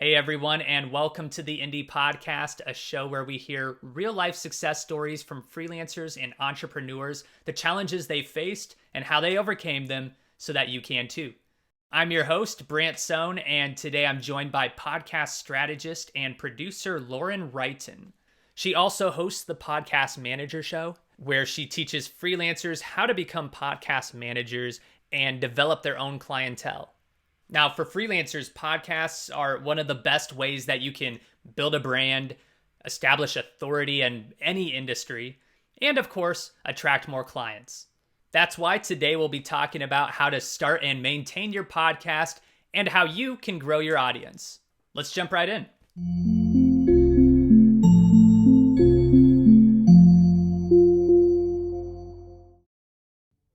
Hey everyone, and welcome to the Indy Podcast, a show where we hear real-life success stories from freelancers and entrepreneurs, the challenges they faced, and how they overcame them so that you can too. I'm your host, Brant Sohn, and today I'm joined by podcast strategist and producer Lauren Wrighton. She also hosts the Podcast Manager Show, where she teaches freelancers how to become podcast managers and develop their own clientele. Now, for freelancers, podcasts are one of the best ways that you can build a brand, establish authority in any industry, and of course, attract more clients. That's why today we'll be talking about how to start and maintain your podcast and how you can grow your audience. Let's jump right in.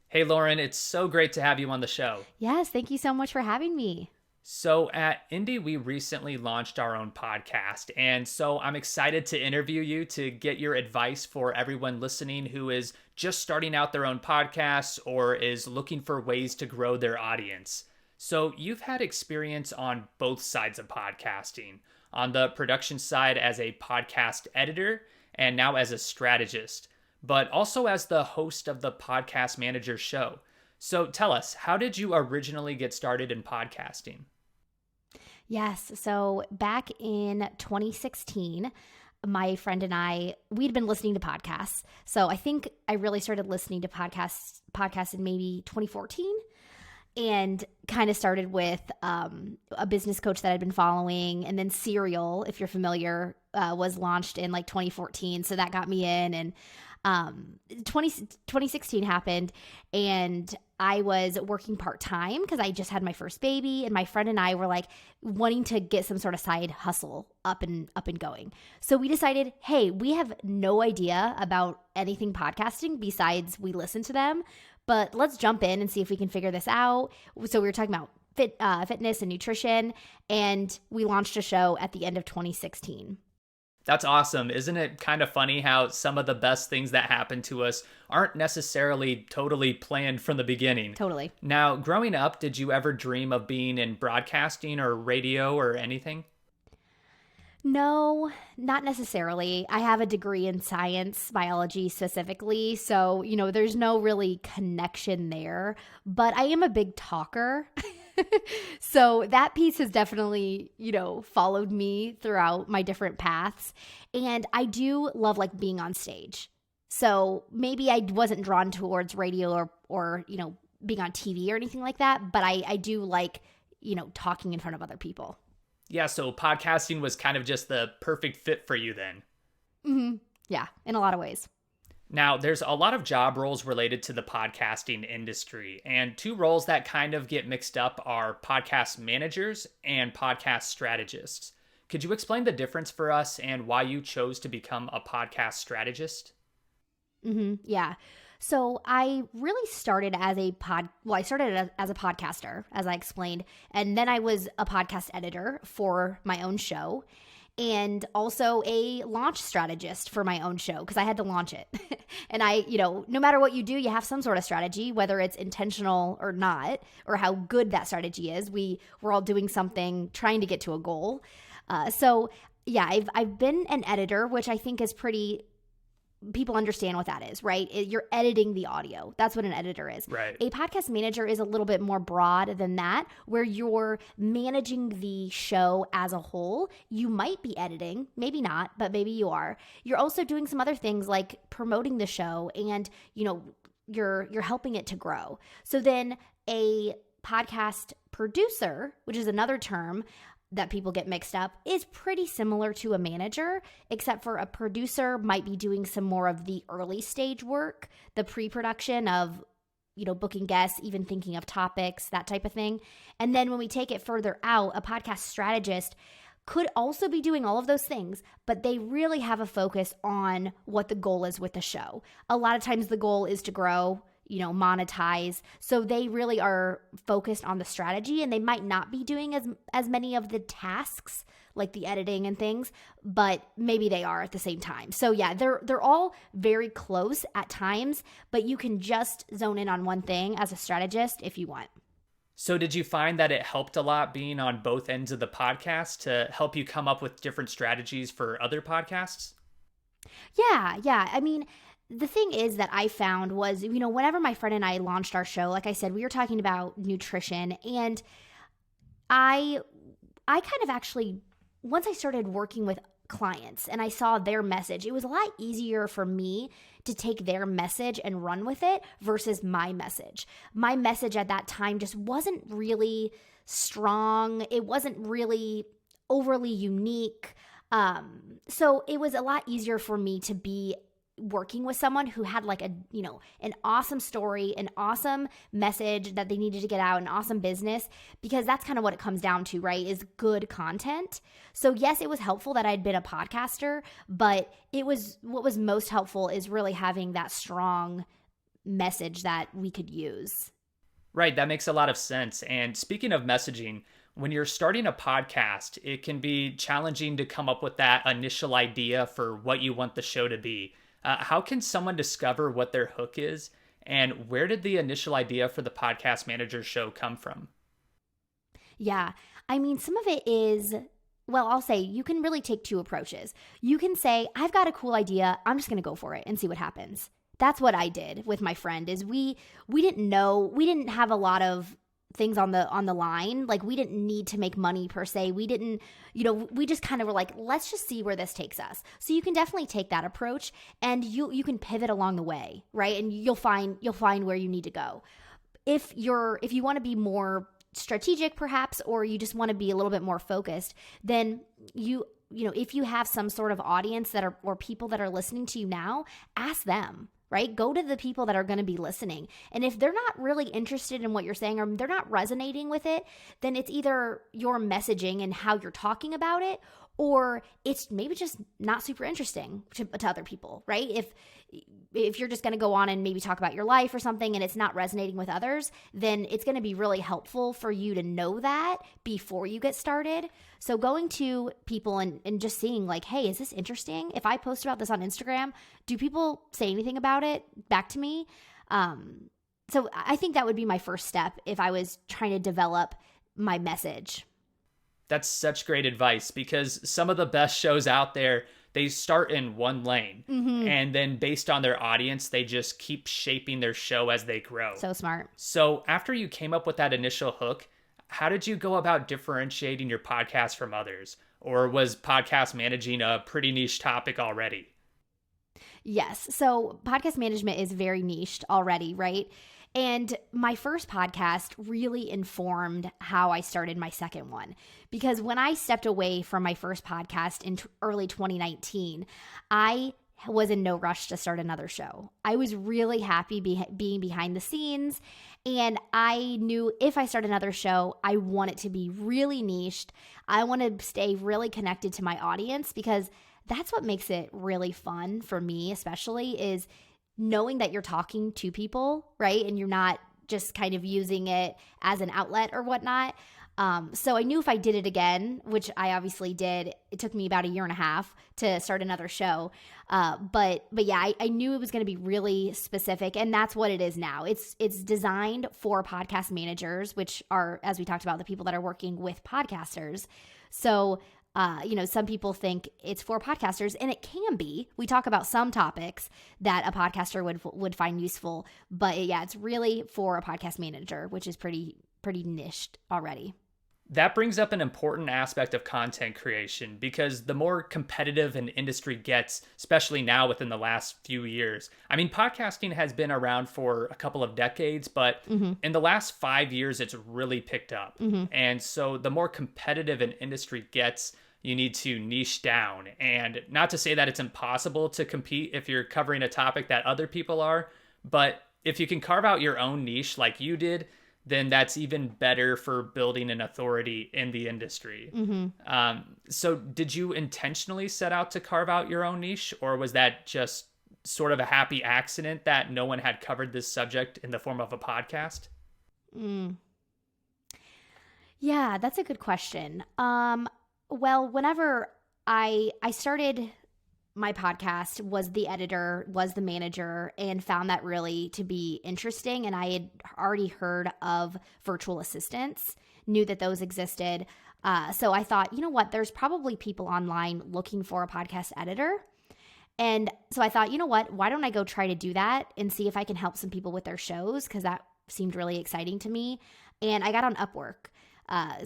Hey, Lauren, it's so great to have you on the show. Yes, thank you so much for having me. So at Indy, we recently launched our own podcast, and so I'm excited to interview you to get your advice for everyone listening who is just starting out their own podcasts or is looking for ways to grow their audience. So you've had experience on both sides of podcasting, on the production side as a podcast editor and now as a strategist, but also as the host of the Podcast Manager Show. So tell us, how did you originally get started in podcasting? Yes, so back in 2016, my friend and I, we'd been listening to podcasts. So I think I really started listening to podcasts in maybe 2014, and kind of started with a business coach that I'd been following. And then Serial, if you're familiar, was launched in like 2014. So that got me in, and 2016 happened, and I was working part-time because I just had my first baby, and my friend and I were like wanting to get some sort of side hustle up and going. So we decided, hey, we have no idea about anything podcasting besides we listen to them, but let's jump in and see if we can figure this out. So we were talking about fitness and nutrition, and we launched a show at the end of 2016. That's awesome. Isn't it kind of funny how some of the best things that happen to us aren't necessarily totally planned from the beginning? Totally. Now, growing up, did you ever dream of being in broadcasting or radio or anything? No, not necessarily. I have a degree in science, biology specifically, so, there's no really connection there, but I am a big talker. So that piece has definitely, followed me throughout my different paths. And I do love being on stage. So maybe I wasn't drawn towards radio or being on TV or anything like that, but I do like, talking in front of other people. Yeah, so podcasting was kind of just the perfect fit for you then. Mm-hmm. Yeah, in a lot of ways. Now, there's a lot of job roles related to the podcasting industry, and two roles that kind of get mixed up are podcast managers and podcast strategists. Could you explain the difference for us and why you chose to become a podcast strategist? Yeah. So I really started as a podcaster, as I explained, and then I was a podcast editor for my own show, and also a launch strategist for my own show because I had to launch it. And I, no matter what you do, you have some sort of strategy, whether it's intentional or not, or how good that strategy is. We're all doing something, trying to get to a goal. So yeah, I've been an editor, which I think is pretty. People understand what that is, right? You're editing the audio. That's what an editor is. Right. A podcast manager is a little bit more broad than that, where you're managing the show as a whole. You might be editing, maybe not, but maybe you are. You're also doing some other things like promoting the show, and you're helping it to grow. So then a podcast producer, which is another term that people get mixed up, is pretty similar to a manager, except for a producer might be doing some more of the early stage work, the pre-production of, booking guests, even thinking of topics, that type of thing. And then when we take it further out, a podcast strategist could also be doing all of those things, but they really have a focus on what the goal is with the show. A lot of times the goal is to grow, monetize. So they really are focused on the strategy, and they might not be doing as many of the tasks like the editing and things, but maybe they are at the same time. So yeah, they're all very close at times, but you can just zone in on one thing as a strategist if you want. So did you find that it helped a lot being on both ends of the podcast to help you come up with different strategies for other podcasts? Yeah. I mean, the thing is that I found was, whenever my friend and I launched our show, like I said, we were talking about nutrition, and I kind of actually, once I started working with clients and I saw their message, it was a lot easier for me to take their message and run with it versus my message. My message at that time just wasn't really strong. It wasn't really overly unique. So it was a lot easier for me to be working with someone who had like an awesome story, an awesome message that they needed to get out, an awesome business, because that's kind of what it comes down to, right? Is good content. So yes, it was helpful that I'd been a podcaster, but what was most helpful is really having that strong message that we could use. Right, that makes a lot of sense. And speaking of messaging, when you're starting a podcast, it can be challenging to come up with that initial idea for what you want the show to be. How can someone discover what their hook is? And where did the initial idea for the Podcast Manager show come from? Yeah. I mean, some of it is, well, I'll say you can really take two approaches. You can say, I've got a cool idea. I'm just going to go for it and see what happens. That's what I did with my friend is we didn't have a lot of things on the line. Like we didn't need to make money per se. We didn't, we just kind of were like, let's just see where this takes us. So you can definitely take that approach and you can pivot along the way, right? And you'll find where you need to go. If you want to be more strategic perhaps, or you just want to be a little bit more focused, then if you have some sort of audience or people that are listening to you now, ask them. Right? Go to the people that are going to be listening. And if they're not really interested in what you're saying or they're not resonating with it, then it's either your messaging and how you're talking about it, or it's maybe just not super interesting to other people, right? If you're just going to go on and maybe talk about your life or something and it's not resonating with others, then it's going to be really helpful for you to know that before you get started. So going to people and just seeing like, hey, is this interesting? If I post about this on Instagram, do people say anything about it back to me? So I think that would be my first step if I was trying to develop my message. That's such great advice, because some of the best shows out there, they start in one lane, and then based on their audience, they just keep shaping their show as they grow. So smart. So after you came up with that initial hook, how did you go about differentiating your podcast from others? Or was podcast managing a pretty niche topic already? Yes. So podcast management is very niched already, right? And my first podcast really informed how I started my second one. Because when I stepped away from my first podcast in early 2019, I was in no rush to start another show. I was really happy being behind the scenes. And I knew if I start another show, I want it to be really niched. I want to stay really connected to my audience, because that's what makes it really fun for me, especially, is knowing that you're talking to people, right? And you're not just kind of using it as an outlet or whatnot. So I knew if I did it again, which I obviously did, it took me about 1.5 years to start another show. But yeah, I knew it was going to be really specific, and that's what it is now. It's designed for podcast managers, which are, as we talked about, the people that are working with podcasters. So some people think it's for podcasters, and it can be. We talk about some topics that a podcaster would find useful, but yeah, it's really for a podcast manager, which is pretty niched already. That brings up an important aspect of content creation, because the more competitive an industry gets, especially now within the last few years. I mean, podcasting has been around for a couple of decades, but in the last 5 years, it's really picked up. And so the more competitive an industry gets, you need to niche down. And not to say that it's impossible to compete if you're covering a topic that other people are, but if you can carve out your own niche like you did, then that's even better for building an authority in the industry. So did you intentionally set out to carve out your own niche, or was that just sort of a happy accident that no one had covered this subject in the form of a podcast? Yeah, that's a good question. Well, whenever I started my podcast, was the editor, was the manager, and found that really to be interesting. And I had already heard of virtual assistants, knew that those existed. So I thought, you know what, there's probably people online looking for a podcast editor. And so I thought, you know what, why don't I go try to do that and see if I can help some people with their shows, because that seemed really exciting to me. And I got on Upwork.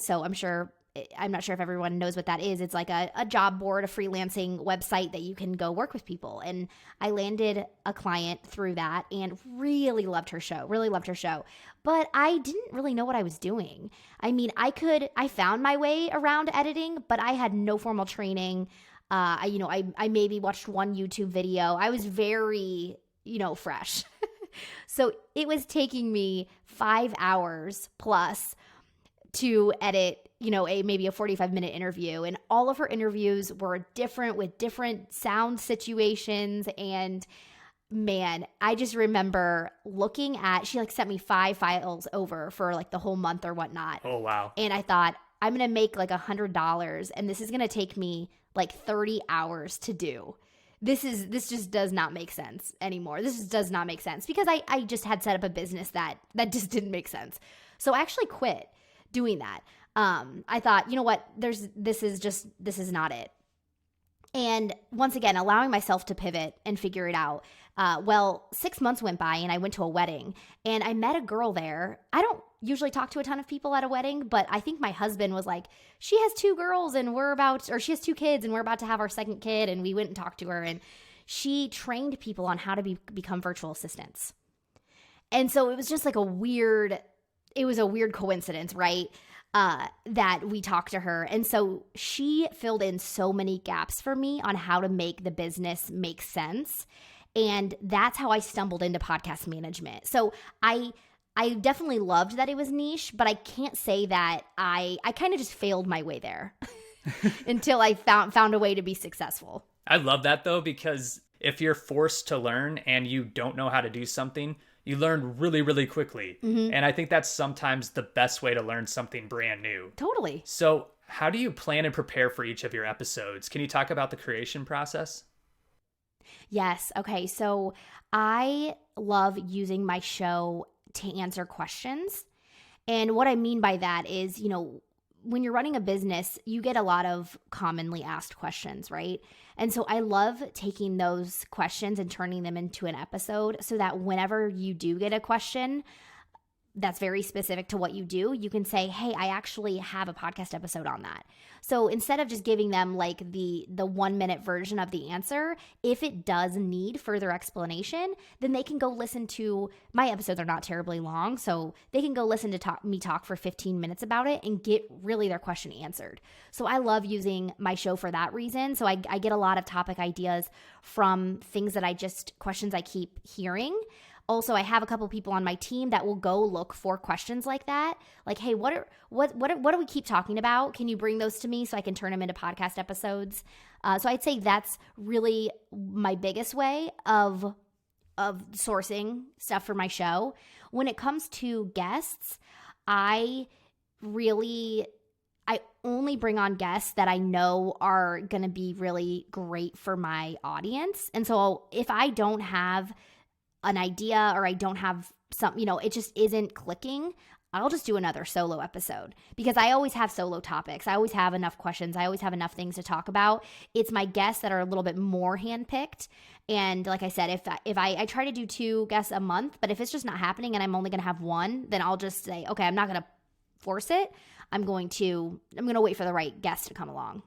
So I'm not sure if everyone knows what that is. It's like a job board, a freelancing website that you can go work with people. And I landed a client through that and really loved her show, But I didn't really know what I was doing. I mean, I found my way around editing, but I had no formal training. I maybe watched one YouTube video. I was very, fresh. So it was taking me 5 hours plus to edit, maybe a 45-minute interview. And all of her interviews were different with different sound situations. And man, I just remember she sent me 5 files over for like the whole month or whatnot. Oh, wow. And I thought, I'm going to make like $100 and this is going to take me like 30 hours to do. This just does not make sense anymore. This just does not make sense because I just had set up a business that just didn't make sense. So I actually quit doing that. I thought, you know what, this is not it. And once again, allowing myself to pivot and figure it out. 6 months went by and I went to a wedding and I met a girl there. I don't usually talk to a ton of people at a wedding, but I think my husband was like, she has 2 girls and she has 2 kids and we're about to have our second kid. And we went and talked to her and she trained people on how to become virtual assistants. And so it was just like a weird coincidence, right? That we talked to her. And so she filled in so many gaps for me on how to make the business make sense. And that's how I stumbled into podcast management. So I definitely loved that it was niche, but I can't say that I kind of just failed my way there until I found a way to be successful. I love that though, because if you're forced to learn and you don't know how to do something, you learn really, really quickly. Mm-hmm. And I think that's sometimes the best way to learn something brand new. Totally. So how do you plan and prepare for each of your episodes? Can you talk about the creation process? Yes. Okay. So I love using my show to answer questions. And what I mean by that is, when you're running a business, you get a lot of commonly asked questions, right? And so I love taking those questions and turning them into an episode so that whenever you do get a question that's very specific to what you do, you can say, hey, I actually have a podcast episode on that. So instead of just giving them like the 1-minute version of the answer, if it does need further explanation, then they can go listen to, my episodes are not terribly long, so they can go listen to me talk for 15 minutes about it and get really their question answered. So I love using my show for that reason. So I get a lot of topic ideas from questions I keep hearing. Also, I have a couple people on my team that will go look for questions like that. Like, hey, what do we keep talking about? Can you bring those to me so I can turn them into podcast episodes? So I'd say that's really my biggest way of sourcing stuff for my show. When it comes to guests, I only bring on guests that I know are going to be really great for my audience. And so if I don't have an idea or I don't have it just isn't clicking, I'll just do another solo episode because I always have solo topics. I always have enough questions. I always have enough things to talk about. It's my guests that are a little bit more handpicked. And like I said, if I try to do 2 guests a month, but if it's just not happening and I'm only going to have 1, then I'll just say, okay, I'm not going to force it. I'm going to wait for the right guest to come along.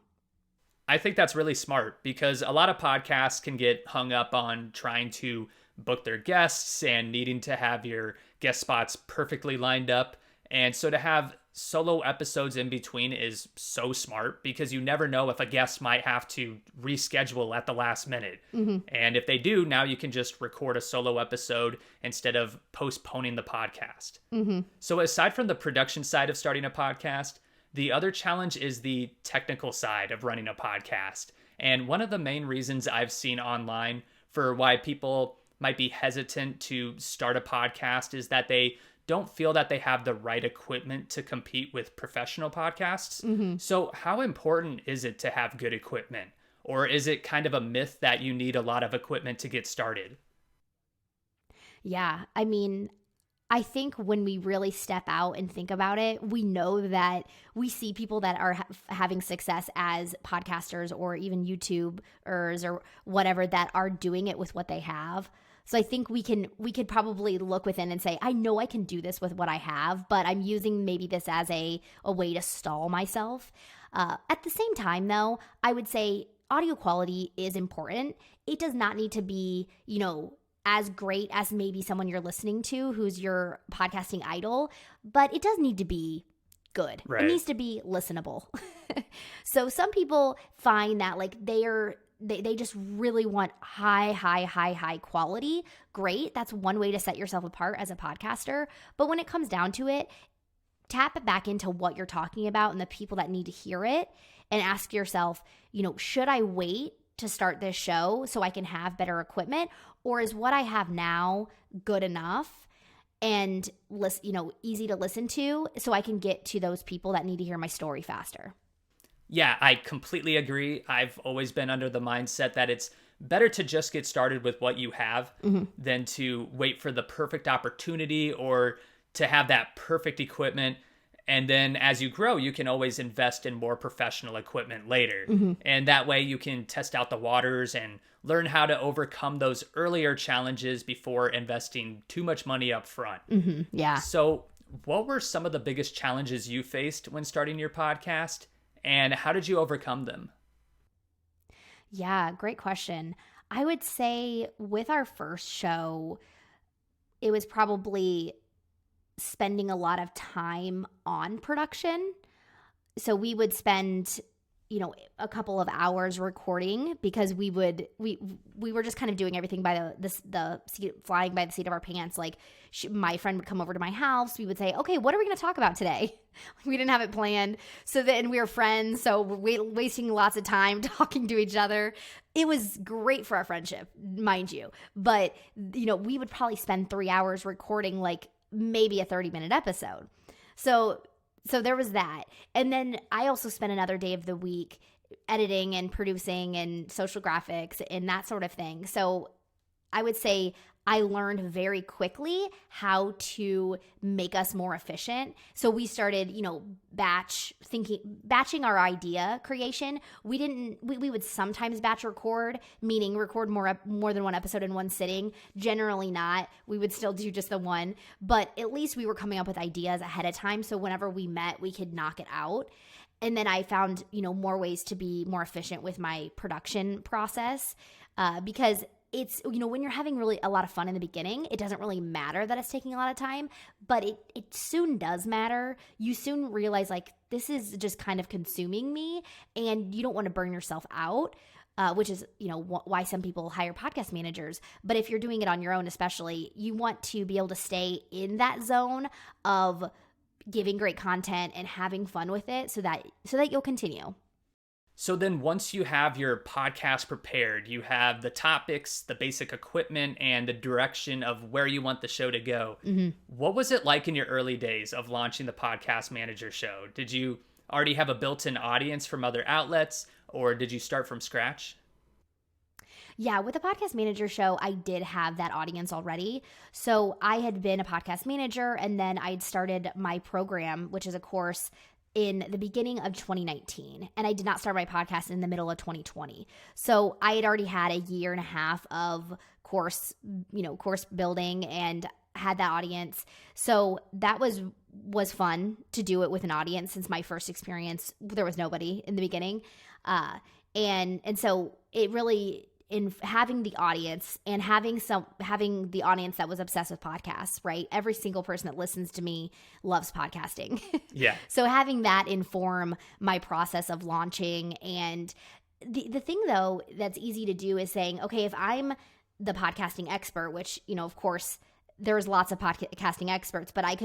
I think that's really smart because a lot of podcasts can get hung up on trying to book their guests and needing to have your guest spots perfectly lined up. And so to have solo episodes in between is so smart because you never know if a guest might have to reschedule at the last minute. Mm-hmm. And if they do, now you can just record a solo episode instead of postponing the podcast. Mm-hmm. So aside from the production side of starting a podcast, the other challenge is the technical side of running a podcast. And one of the main reasons I've seen online for why people might be hesitant to start a podcast is that they don't feel that they have the right equipment to compete with professional podcasts. Mm-hmm. So how important is it to have good equipment? Or is it kind of a myth that you need a lot of equipment to get started? Yeah. I mean, I think when we really step out and think about it, we know that we see people that are having success as podcasters or even YouTubers or whatever that are doing it with what they have. So I think we could probably look within and say, I know I can do this with what I have, but I'm using maybe this as a way to stall myself. At the same time, though, I would say audio quality is important. It does not need to be, as great as maybe someone you're listening to who's your podcasting idol, but it does need to be good. Right. It needs to be listenable. So some people find that like they just really want high quality. Great. That's one way to set yourself apart as a podcaster. But when it comes down to it, tap it back into what you're talking about and the people that need to hear it and ask yourself, should I wait to start this show so I can have better equipment? Or is what I have now good enough and easy to listen to so I can get to those people that need to hear my story faster? Yeah, I completely agree. I've always been under the mindset that it's better to just get started with what you have than to wait for the perfect opportunity or to have that perfect equipment. And then as you grow, you can always invest in more professional equipment later. And that way you can test out the waters and learn how to overcome those earlier challenges before investing too much money up front. Yeah. So what were some of the biggest challenges you faced when starting your podcast, and how did you overcome them? Yeah, great question. I would say with our first show, it was probably spending a lot of time on production. So we would spend, a couple of hours recording because we were just kind of doing everything by the seat, flying by the seat of our pants. Like my friend would come over to my house. We would say, okay, what are we going to talk about today? We didn't have it planned. So then we were friends. So we're wasting lots of time talking to each other. It was great for our friendship, mind you. But, we would probably spend 3 hours recording like maybe a 30-minute episode. So there was that. And then I also spent another day of the week editing and producing and social graphics and that sort of thing. So I would say I learned very quickly how to make us more efficient. So we started, batching our idea creation. We would sometimes batch record, meaning record more than one episode in one sitting. Generally not. We would still do just the one, but at least we were coming up with ideas ahead of time. So whenever we met, we could knock it out. And then I found, more ways to be more efficient with my production process because it's, when you're having really a lot of fun in the beginning, it doesn't really matter that it's taking a lot of time, but it soon does matter. You soon realize like this is just kind of consuming me and you don't want to burn yourself out, which is, why some people hire podcast managers. But if you're doing it on your own, especially, you want to be able to stay in that zone of giving great content and having fun with it so that you'll continue. So then once you have your podcast prepared, you have the topics, the basic equipment, and the direction of where you want the show to go. What was it like in your early days of launching the Podcast Manager show? Did you already have a built-in audience from other outlets, or did you start from scratch? Yeah, with the Podcast Manager show, I did have that audience already. So I had been a podcast manager, and then I'd started my program, which is a course in the beginning of 2019. And I did not start my podcast in the middle of 2020. So I had already had a year and a half of course building and had that audience. So that was fun to do it with an audience since my first experience, there was nobody in the beginning. And so it really, in having the audience and having the audience that was obsessed with podcasts, right? Every single person that listens to me loves podcasting. Yeah. So having that inform my process of launching. And the thing though, that's easy to do is saying, okay, if I'm the podcasting expert, which, of course there's lots of podcasting experts, but I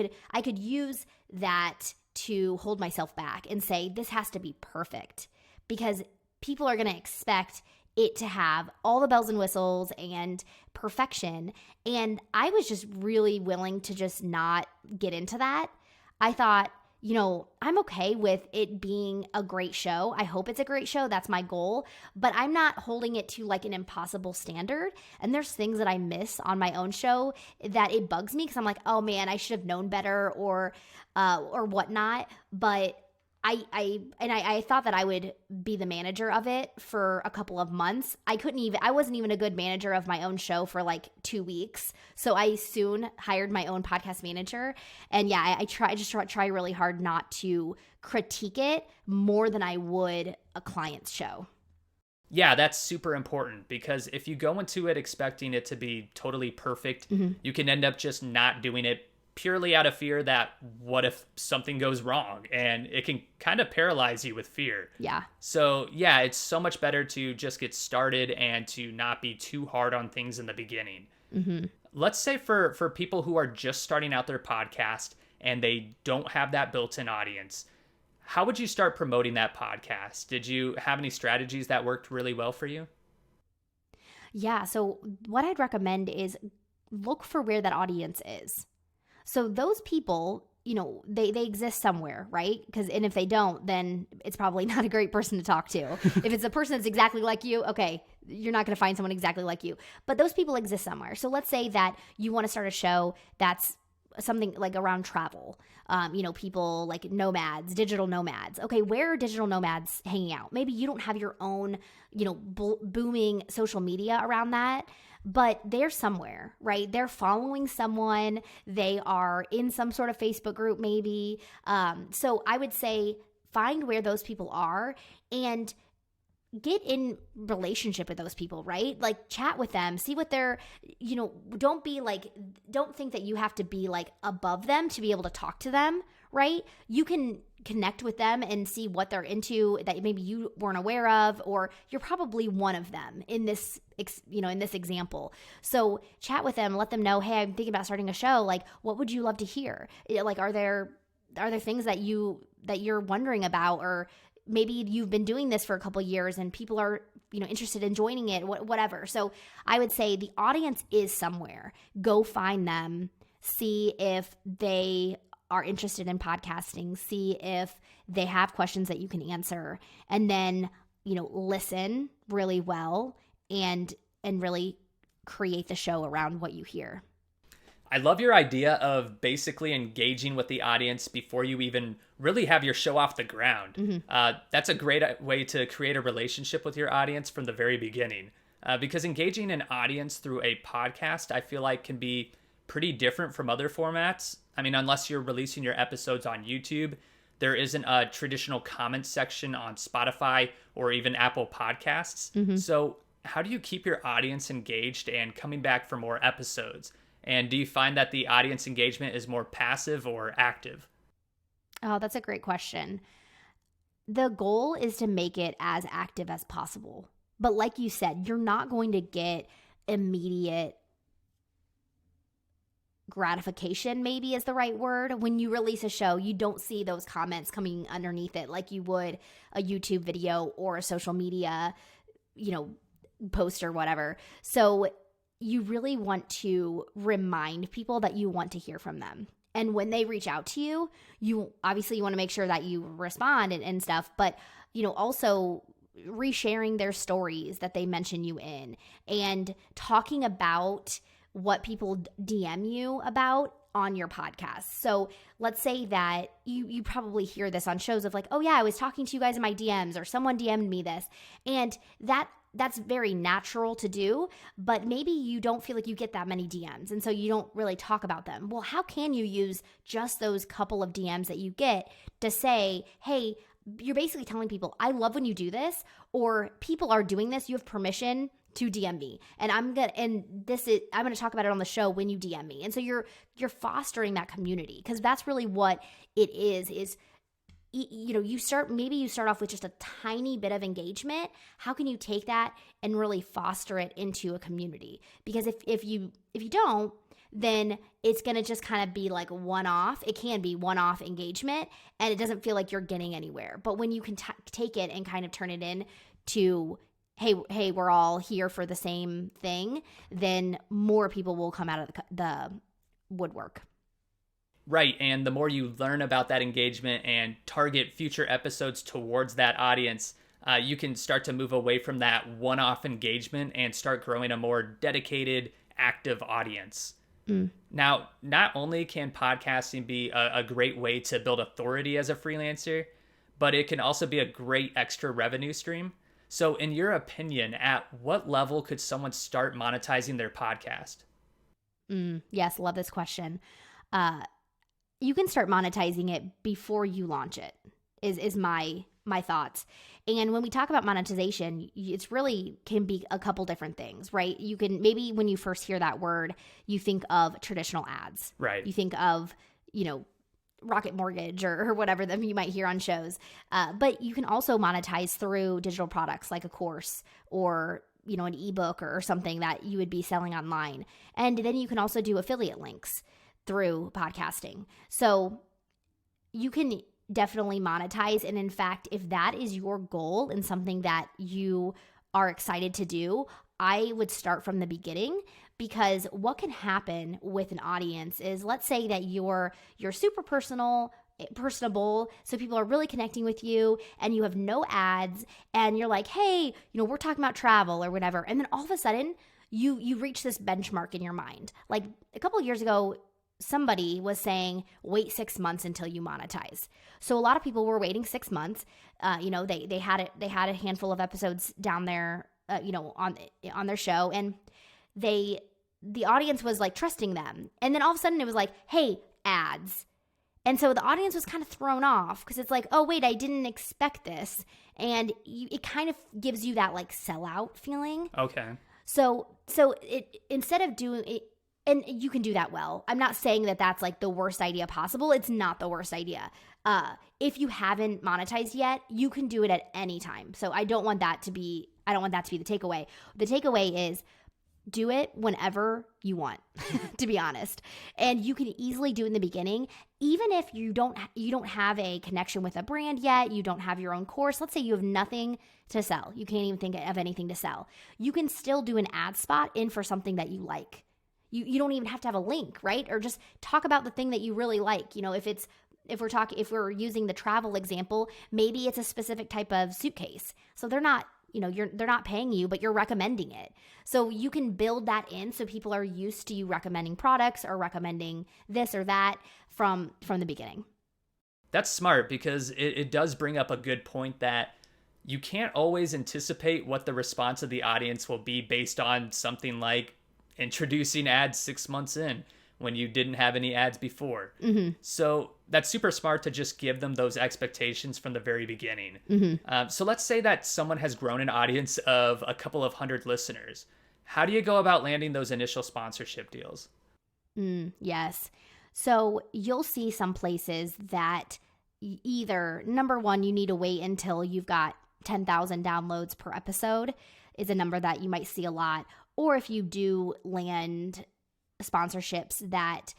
could use that to hold myself back and say, this has to be perfect because people are going to expect it to have all the bells and whistles and perfection. And I was just really willing to just not get into that. I thought, I'm okay with it being a great show. I hope it's a great show. That's my goal. But I'm not holding it to like an impossible standard. And there's things that I miss on my own show that it bugs me because I'm like, oh man, I should have known better or whatnot. But I thought that I would be the manager of it for a couple of months. I wasn't even a good manager of my own show for like 2 weeks. So I soon hired my own podcast manager. And yeah, I try really hard not to critique it more than I would a client's show. Yeah, that's super important because if you go into it expecting it to be totally perfect, you can end up just not doing it purely out of fear that what if something goes wrong, and it can kind of paralyze you with fear. Yeah. So yeah, it's so much better to just get started and to not be too hard on things in the beginning. Let's say for people who are just starting out their podcast and they don't have that built-in audience, how would you start promoting that podcast? Did you have any strategies that worked really well for you? Yeah. So what I'd recommend is look for where that audience is. So those people, they exist somewhere, right? And if they don't, then it's probably not a great person to talk to. If it's a person that's exactly like you, okay, you're not going to find someone exactly like you. But those people exist somewhere. So let's say that you want to start a show that's something like around travel. People like nomads, digital nomads. Okay, where are digital nomads hanging out? Maybe you don't have your own, booming social media around that. But they're somewhere, right? They're following someone. They are in some sort of Facebook group maybe. So I would say find where those people are and get in relationship with those people, right? Like chat with them, see what they're, don't think that you have to be like above them to be able to talk to them, right? You can connect with them and see what they're into that maybe you weren't aware of, or you're probably one of them in this, in this example. So chat with them, let them know, hey, I'm thinking about starting a show. Like, what would you love to hear? Like, are there things that you're wondering about, or maybe you've been doing this for a couple of years and people are, interested in joining it, whatever. So I would say the audience is somewhere. Go find them, see if they are interested in podcasting, see if they have questions that you can answer, and then, listen really well and really create the show around what you hear. I love your idea of basically engaging with the audience before you even really have your show off the ground. That's a great way to create a relationship with your audience from the very beginning. Because engaging an audience through a podcast, I feel like can be pretty different from other formats. I mean, unless you're releasing your episodes on YouTube, there isn't a traditional comment section on Spotify or even Apple Podcasts. So how do you keep your audience engaged and coming back for more episodes? And do you find that the audience engagement is more passive or active? Oh, that's a great question. The goal is to make it as active as possible. But like you said, you're not going to get immediate gratification, maybe is the right word. When you release a show, you don't see those comments coming underneath it like you would a YouTube video or a social media, post or whatever. So you really want to remind people that you want to hear from them. And when they reach out to you, you want to make sure that you respond and stuff, but also resharing their stories that they mention you in and talking about what people DM you about on your podcast. So let's say that you probably hear this on shows of like, oh yeah, I was talking to you guys in my DMs, or someone DM'd me this. And that's very natural to do, but maybe you don't feel like you get that many DMs, and so you don't really talk about them. Well, how can you use just those couple of DMs that you get to say, hey, you're basically telling people, I love when you do this, or people are doing this, you have permission to DM me, and I'm gonna talk about it on the show when you DM me. And so you're fostering that community, because that's really what it is you start off with just a tiny bit of engagement. How can you take that and really foster it into a community? Because if you don't, then it's going to just kind of be like one-off. It can be one-off engagement, and it doesn't feel like you're getting anywhere. But when you can take it and kind of turn it into, hey, we're all here for the same thing, then more people will come out of the woodwork. Right. And the more you learn about that engagement and target future episodes towards that audience, you can start to move away from that one-off engagement and start growing a more dedicated, active audience. Now, not only can podcasting be a great way to build authority as a freelancer, but it can also be a great extra revenue stream. So in your opinion, at what level could someone start monetizing their podcast? Yes, love this question. You can start monetizing it before you launch it, is my thoughts. And when we talk about monetization, it's really can be a couple different things, right? You can, maybe when you first hear that word, you think of traditional ads. Right. You think of, Rocket Mortgage or whatever that you might hear on shows. But you can also monetize through digital products like a course or, an ebook or something that you would be selling online. And then you can also do affiliate links through podcasting. So you can definitely monetize. And in fact, if that is your goal and something that you are excited to do, I would start from the beginning, because what can happen with an audience is, let's say that you're super personable, so people are really connecting with you and you have no ads and you're like, hey, we're talking about travel or whatever. And then all of a sudden you reach this benchmark in your mind. Like a couple of years ago, somebody was saying, wait 6 months until you monetize. So a lot of people were waiting 6 months. They had a handful of episodes down there, on their show, and the audience was like trusting them. And then all of a sudden it was like, hey, ads. And so the audience was kind of thrown off because it's like, oh, wait, I didn't expect this. And it kind of gives you that like sellout feeling. Okay. So it, instead of doing it, and you can do that well. I'm not saying that that's like the worst idea possible. It's not the worst idea. If you haven't monetized yet, you can do it at any time. So I don't want that to be the takeaway. The takeaway is do it whenever you want, to be honest. And you can easily do it in the beginning, even if you don't have a connection with a brand yet, you don't have your own course. Let's say you have nothing to sell. You can't even think of anything to sell. You can still do an ad spot in for something that you like. You don't even have to have a link, right? Or just talk about the thing that you really like. If we're using the travel example, maybe it's a specific type of suitcase. So they're not paying you, but you're recommending it. So you can build that in so people are used to you recommending products or recommending this or that from the beginning. That's smart, because it does bring up a good point that you can't always anticipate what the response of the audience will be based on something like introducing ads 6 months in when you didn't have any ads before. Mm-hmm. So that's super smart to just give them those expectations from the very beginning. Mm-hmm. So let's say that someone has grown an audience of a couple of hundred listeners. How do you go about landing those initial sponsorship deals? Yes. So you'll see some places that either, number one, you need to wait until you've got 10,000 downloads per episode is a number that you might see a lot. Or if you do land sponsorships that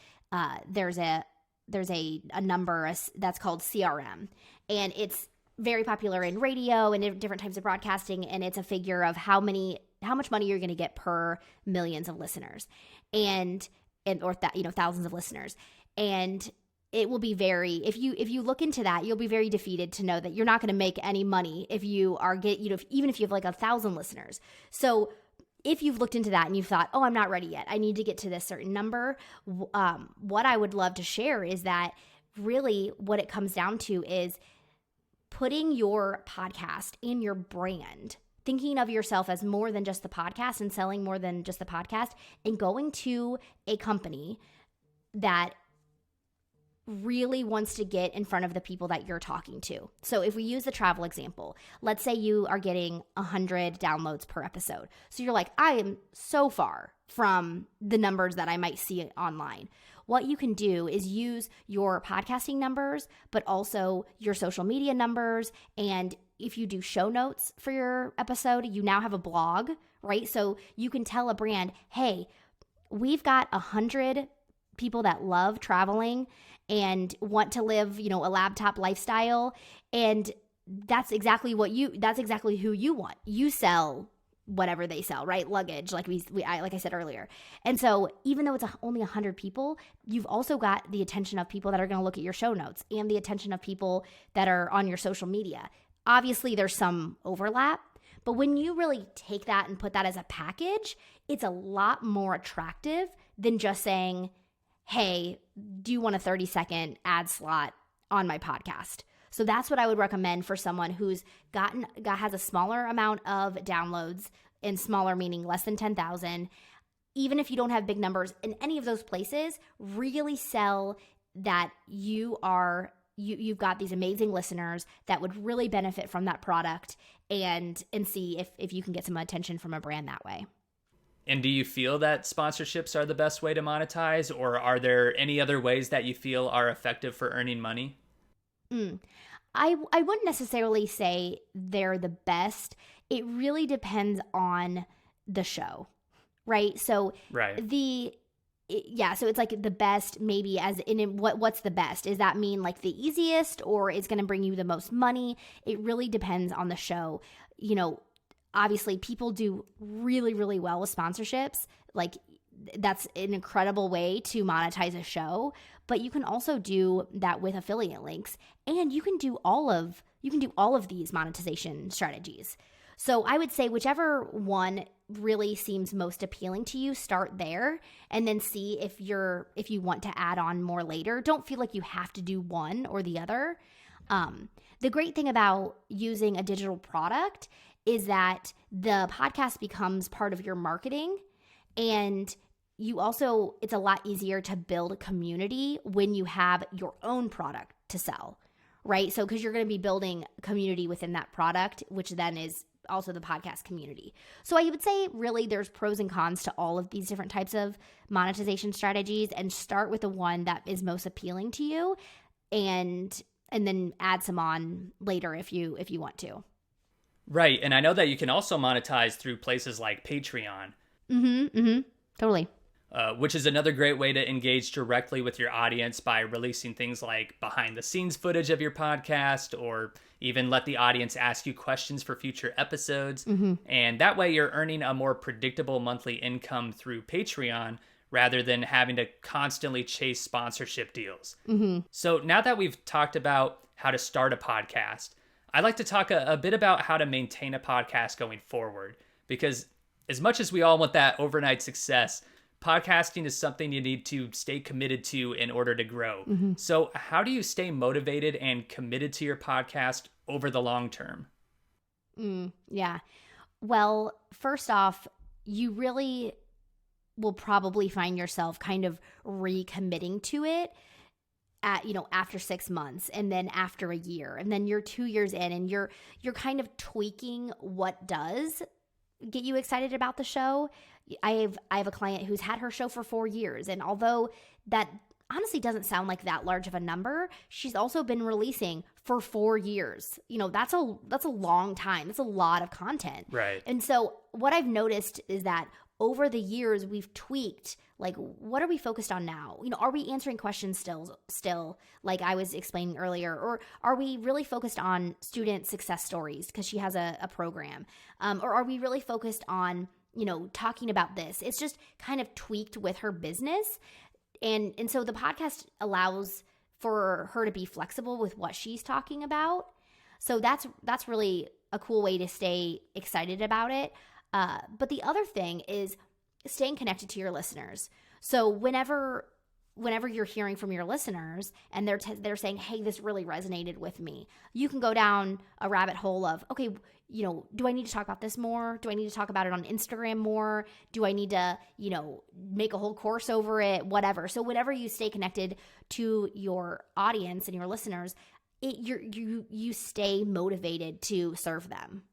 there's a number that's called CRM, and it's very popular in radio and in different types of broadcasting, and it's a figure of how much money you're going to get per millions of listeners or thousands of listeners. And it will be if you look into that, you'll be very defeated to know that you're not going to make any money if you are even if you have like 1,000 listeners. So if you've looked into that and you've thought, oh, I'm not ready yet, I need to get to this certain number, what I would love to share is that really what it comes down to is putting your podcast and your brand, thinking of yourself as more than just the podcast and selling more than just the podcast, and going to a company that really wants to get in front of the people that you're talking to. So if we use the travel example, let's say you are getting 100 downloads per episode. So you're like, I am so far from the numbers that I might see online. What you can do is use your podcasting numbers, but also your social media numbers. And if you do show notes for your episode, you now have a blog, right? So you can tell a brand, hey, we've got 100 people that love traveling and want to live, a laptop lifestyle. And that's exactly who you want. You sell whatever they sell, right? Luggage, like like I said earlier. And so even though it's only 100 people, you've also got the attention of people that are going to look at your show notes and the attention of people that are on your social media. Obviously, there's some overlap, but when you really take that and put that as a package, it's a lot more attractive than just saying, hey, do you want a 30-second ad slot on my podcast? So that's what I would recommend for someone who's has a smaller amount of downloads, and smaller meaning less than 10,000. Even if you don't have big numbers in any of those places, really sell that you've got these amazing listeners that would really benefit from that product, and see if you can get some attention from a brand that way. And do you feel that sponsorships are the best way to monetize, or are there any other ways that you feel are effective for earning money? I wouldn't necessarily say they're the best. It really depends on the show, right? So right. So it's like the best, maybe as in what's the best? Does that mean like the easiest, or is going to bring you the most money? It really depends on the show. Obviously people do really, really well with sponsorships. Like that's an incredible way to monetize a show, but you can also do that with affiliate links, and you can do all of these monetization strategies. So I would say whichever one really seems most appealing to you, start there and then see if you want to add on more later. Don't feel like you have to do one or the other. The great thing about using a digital product is that the podcast becomes part of your marketing, and it's a lot easier to build a community when you have your own product to sell, right? So because you're going to be building a community within that product, which then is also the podcast community. So I would say really there's pros and cons to all of these different types of monetization strategies, and start with the one that is most appealing to you, and then add some on later if you want to. Right. And I know that you can also monetize through places like Patreon. Totally. Which is another great way to engage directly with your audience by releasing things like behind the scenes footage of your podcast, or even let the audience ask you questions for future episodes. And that way you're earning a more predictable monthly income through Patreon rather than having to constantly chase sponsorship deals. So now that we've talked about how to start a podcast, I'd like to talk a bit about how to maintain a podcast going forward, because as much as we all want that overnight success, podcasting is something you need to stay committed to in order to grow. So how do you stay motivated and committed to your podcast over the long term? Yeah. Well, first off, you really will probably find yourself kind of recommitting to it after 6 months, and then after a year, and then you're 2 years in, and you're kind of tweaking what does get you excited about the show. I have a client who's had her show for 4 years, and although that honestly doesn't sound like that large of a number, she's also been releasing for 4 years. That's a long time. That's a lot of content. Right. And so what I've noticed is that over the years we've tweaked, like, what are we focused on now? Are we answering questions still like I was explaining earlier, or are we really focused on student success stories because she has a program, or are we really focused on talking about this? It's just kind of tweaked with her business, and so the podcast allows for her to be flexible with what she's talking about. So that's really a cool way to stay excited about it. But the other thing is staying connected to your listeners. So whenever you're hearing from your listeners and they're saying, hey, this really resonated with me, you can go down a rabbit hole of, okay, do I need to talk about this more? Do I need to talk about it on Instagram more? Do I need to, make a whole course over it? Whatever. So whenever you stay connected to your audience and your listeners, you stay motivated to serve them.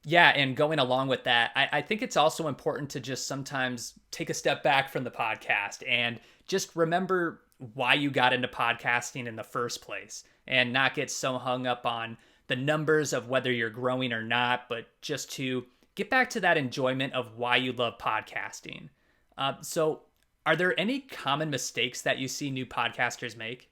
Yeah, and going along with that, I think it's also important to just sometimes take a step back from the podcast and just remember why you got into podcasting in the first place, and not get so hung up on the numbers of whether you're growing or not, but just to get back to that enjoyment of why you love podcasting. So are there any common mistakes that you see new podcasters make?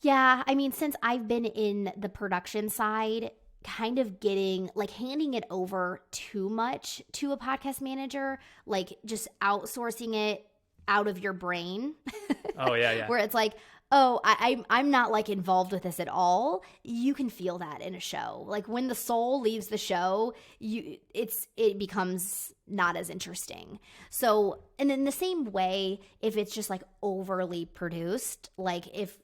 Yeah, I mean, since I've been in the production side, kind of getting like handing it over too much to a podcast manager, like just outsourcing it out of your brain. Oh, yeah. Where it's like, oh, I'm not like involved with this at all. You can feel that in a show. Like when the soul leaves the show, it becomes not as interesting. So, and in the same way, if it's just like overly produced, like if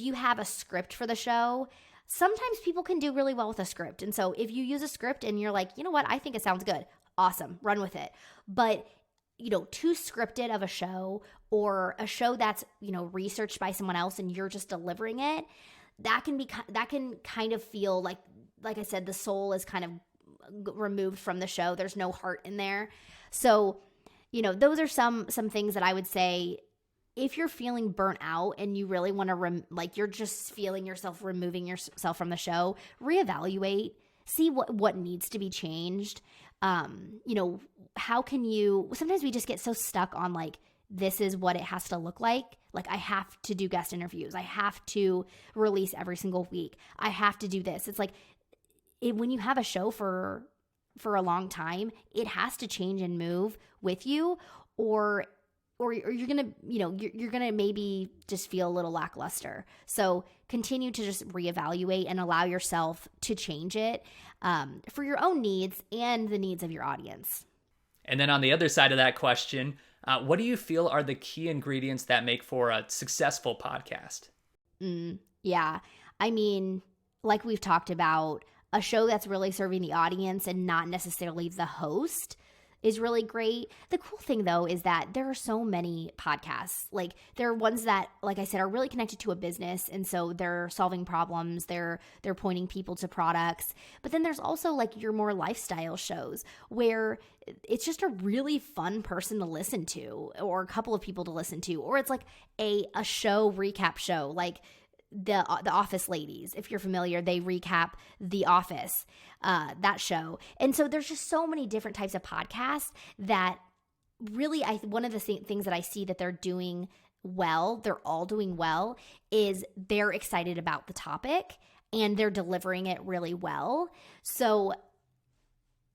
you have a script for the show, sometimes people can do really well with a script. And so if you use a script and you're like, you know what, I think it sounds good. Awesome. Run with it. But too scripted of a show, or a show that's, researched by someone else and you're just delivering it, that can kind of feel like I said, the soul is kind of removed from the show. There's no heart in there. So, those are some things that I would say. If you're feeling burnt out and you really want to, you're just feeling yourself removing yourself from the show, reevaluate, see what needs to be changed. How can you, sometimes we just get so stuck on like, this is what it has to look like. Like I have to do guest interviews. I have to release every single week. I have to do this. It's like when you have a show for a long time, it has to change and move with you, or you're going to, you're going to maybe just feel a little lackluster. So continue to just reevaluate and allow yourself to change it for your own needs and the needs of your audience. And then on the other side of that question, what do you feel are the key ingredients that make for a successful podcast? Yeah. I mean, like we've talked about, a show that's really serving the audience and not necessarily the host is really great. The cool thing though is that there are so many podcasts. Like there are ones that, like I said, are really connected to a business, and so they're solving problems, they're pointing people to products. But then there's also like your more lifestyle shows where it's just a really fun person to listen to, or a couple of people to listen to, or it's like a show recap show, like the Office ladies. If you're familiar, they recap The Office, that show. And so there's just so many different types of podcasts that really, one of the things that I see that they're doing well, they're all doing well, is they're excited about the topic and they're delivering it really well. So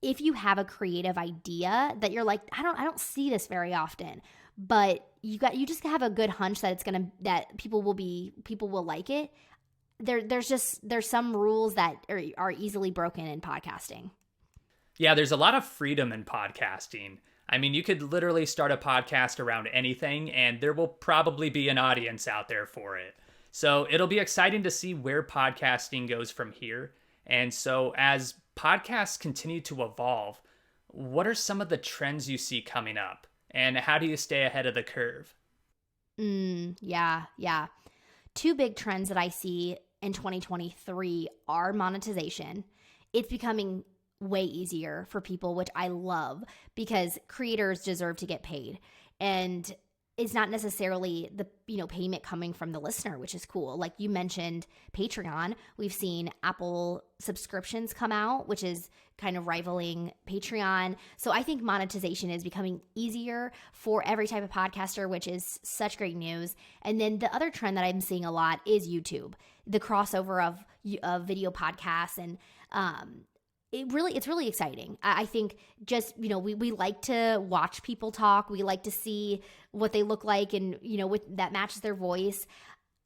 if you have a creative idea that you're like, I don't see this very often, but you just have a good hunch that that people will like it. There's some rules that are easily broken in podcasting. Yeah, there's a lot of freedom in podcasting. I mean, you could literally start a podcast around anything and there will probably be an audience out there for it. So it'll be exciting to see where podcasting goes from here. And so as podcasts continue to evolve, what are some of the trends you see coming up? And how do you stay ahead of the curve? Yeah. Two big trends that I see in 2023 are monetization. It's becoming way easier for people, which I love, because creators deserve to get paid. And it's not necessarily the payment coming from the listener, which is cool. Like you mentioned Patreon, we've seen Apple subscriptions come out, which is kind of rivaling Patreon. So I think monetization is becoming easier for every type of podcaster, which is such great news. And then the other trend that I'm seeing a lot is YouTube, the crossover of video podcasts, and it's really exciting. I think just, we like to watch people talk. We like to see what they look like and, that matches their voice.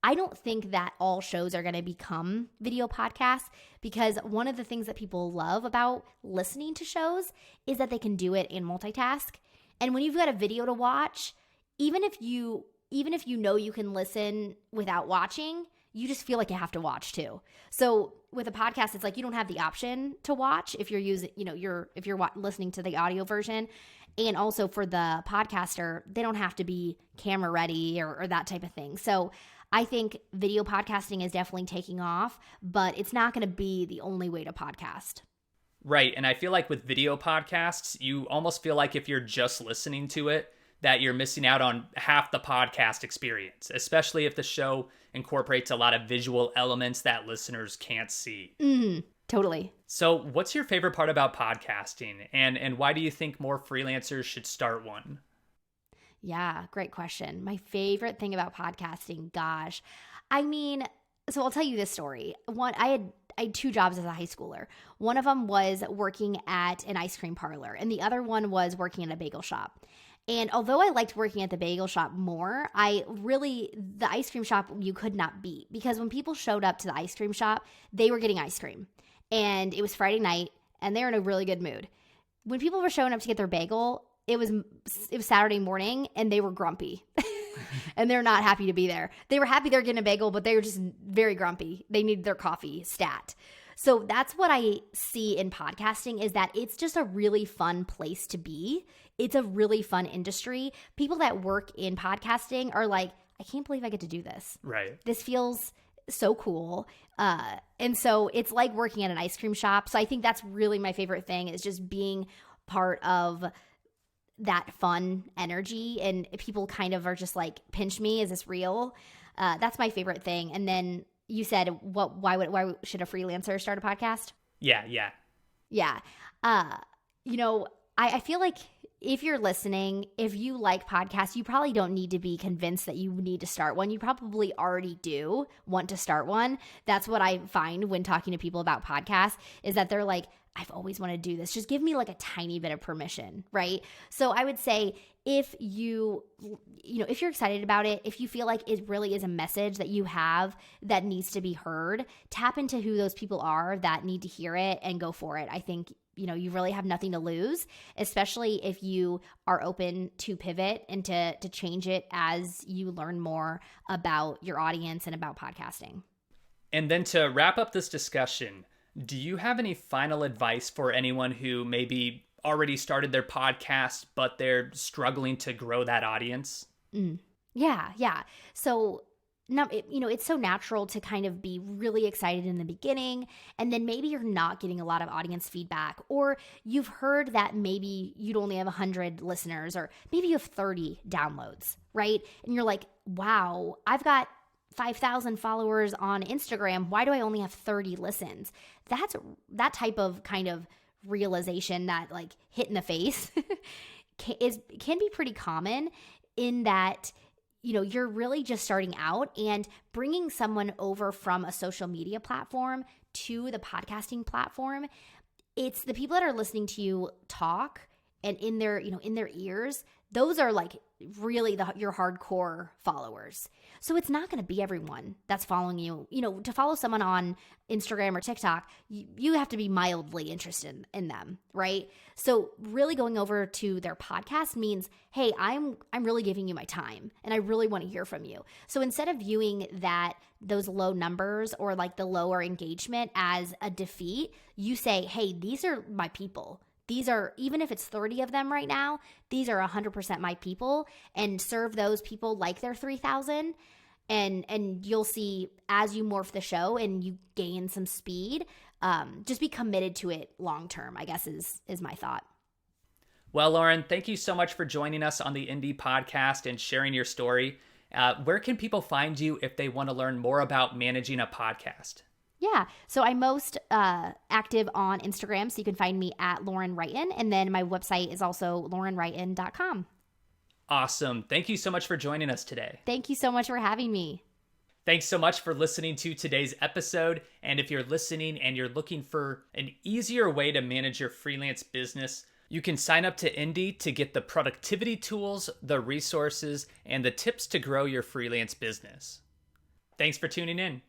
I don't think that all shows are going to become video podcasts, because one of the things that people love about listening to shows is that they can do it and multitask. And when you've got a video to watch, even if you you can listen without watching, you just feel like you have to watch too. So with a podcast, it's like you don't have the option to watch if you're using, if you're listening to the audio version. And also for the podcaster, they don't have to be camera ready or that type of thing. So I think video podcasting is definitely taking off, but it's not going to be the only way to podcast. Right. And I feel like with video podcasts, you almost feel like if you're just listening to it, that you're missing out on half the podcast experience, especially if the show incorporates a lot of visual elements that listeners can't see. Totally. So what's your favorite part about podcasting, and why do you think more freelancers should start one? Yeah, great question. My favorite thing about podcasting, gosh. I mean, so I'll tell you this story. I had 2 jobs as a high schooler. One of them was working at an ice cream parlor, and the other one was working in a bagel shop. And although I liked working at the bagel shop more, the ice cream shop you could not beat, because when people showed up to the ice cream shop, they were getting ice cream. And it was Friday night, and they were in a really good mood. When people were showing up to get their bagel, it was Saturday morning, and they were grumpy. And they're not happy to be there. They were happy they're getting a bagel, but they were just very grumpy. They needed their coffee stat. So that's what I see in podcasting, is that it's just a really fun place to be. It's a really fun industry. People that work in podcasting are like, I can't believe I get to do this. Right. This feels so cool. And so it's like working at an ice cream shop. So I think that's really my favorite thing, is just being part of that fun energy, and people kind of are just like, pinch me, is this real? That's my favorite thing. And then you said, why should a freelancer start a podcast? Yeah. I feel like if you're listening, if you like podcasts, you probably don't need to be convinced that you need to start one. You probably already do want to start one. That's what I find when talking to people about podcasts, is that they're like, I've always wanted to do this. Just give me like a tiny bit of permission, right? So I would say, if you're excited about it, if you feel like it really is a message that you have that needs to be heard, tap into who those people are that need to hear it and go for it. I think, you really have nothing to lose, especially if you are open to pivot and to change it as you learn more about your audience and about podcasting. And then to wrap up this discussion, do you have any final advice for anyone who maybe already started their podcast, but they're struggling to grow that audience? Yeah. So, it's so natural to kind of be really excited in the beginning, and then maybe you're not getting a lot of audience feedback, or you've heard that maybe you'd only have 100 listeners, or maybe you have 30 downloads, right? And you're like, wow, I've got 5,000 followers on Instagram. Why do I only have 30 listens? That type of kind of realization, that like hit in the face can be pretty common, in that, you're really just starting out, and bringing someone over from a social media platform to the podcasting platform. It's the people that are listening to you talk, and in their ears, those are like really your hardcore followers. So it's not going to be everyone that's following you. To follow someone on Instagram or TikTok, you have to be mildly interested in them, right? So really going over to their podcast means, hey, I'm really giving you my time, and I really want to hear from you. So instead of viewing those low numbers or like the lower engagement as a defeat, you say, hey, these are my people. These are, even if it's 30 of them right now, these are 100% my people, and serve those people like they're 3,000. And you'll see, as you morph the show and you gain some speed, just be committed to it long term, I guess is my thought. Well, Lauren, thank you so much for joining us on the Indy Podcast and sharing your story. Where can people find you if they want to learn more about managing a podcast? Yeah. So I'm most active on Instagram, so you can find me at Lauren Wrighton. And then my website is also laurenwrighton.com. Awesome. Thank you so much for joining us today. Thank you so much for having me. Thanks so much for listening to today's episode. And if you're listening and you're looking for an easier way to manage your freelance business, you can sign up to Indy to get the productivity tools, the resources, and the tips to grow your freelance business. Thanks for tuning in.